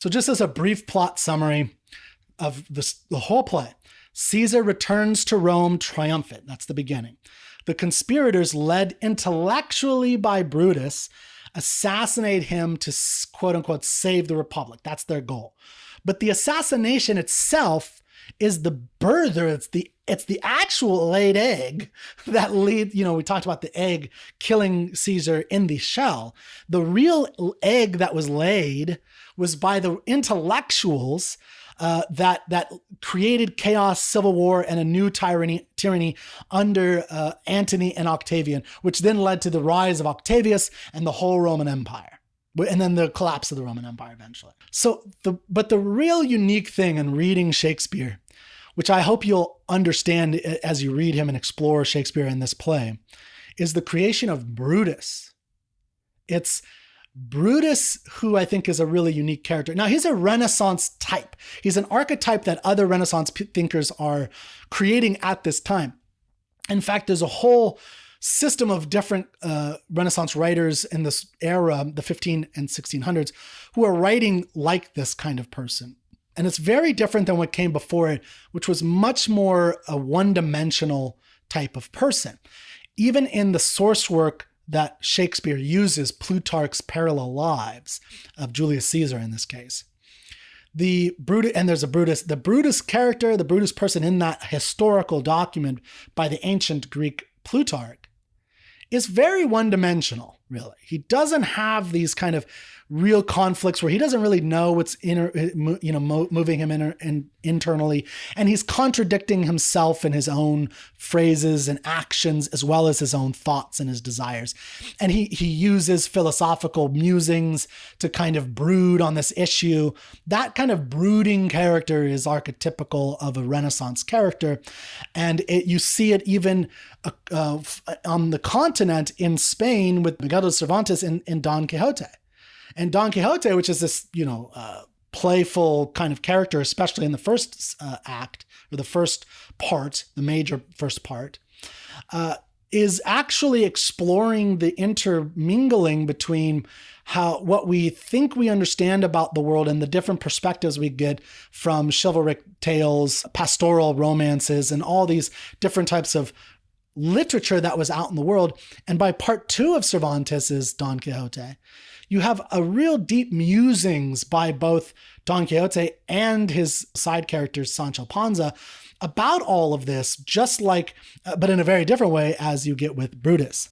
So just as a brief plot summary of the whole play, Caesar returns to Rome triumphant. That's the beginning. The conspirators, led intellectually by Brutus, assassinate him to, quote unquote, save the Republic. That's their goal. But the assassination itself is the birther. It's the actual laid egg that lead, we talked about the egg killing Caesar in the shell. The real egg that was laid was by the intellectuals that created chaos, civil war, and a new tyranny under Antony and Octavian, which then led to the rise of Octavius and the whole Roman Empire. And then the collapse of the Roman Empire eventually. But the real unique thing in reading Shakespeare, which I hope you'll understand as you read him and explore Shakespeare in this play, is the creation of Brutus. It's Brutus, who I think is a really unique character. Now, he's a Renaissance type. He's an archetype that other Renaissance thinkers are creating at this time. In fact, there's a whole system of different Renaissance writers in this era, the 15 and 1600s, who are writing like this kind of person. And it's very different than what came before it, which was much more a one-dimensional type of person. Even in the source work that Shakespeare uses, Plutarch's Parallel Lives of Julius Caesar in this case, the Brutus character, the Brutus person in that historical document by the ancient Greek Plutarch is very one-dimensional, really. He doesn't have these kind of real conflicts where he doesn't really know what's moving him internally, and he's contradicting himself in his own phrases and actions as well as his own thoughts and his desires. And he uses philosophical musings to kind of brood on this issue. That kind of brooding character is archetypical of a Renaissance character, and you see it even on the continent in Spain with Miguel de Cervantes in Don Quixote. And Don Quixote, which is this, playful kind of character, especially in the first act or the first part, the major first part, is actually exploring the intermingling between what we think we understand about the world and the different perspectives we get from chivalric tales, pastoral romances, and all these different types of literature that was out in the world. And by part two of Cervantes' Don Quixote, you have a real deep musings by both Don Quixote and his side character, Sancho Panza, about all of this, just like, but in a very different way as you get with Brutus.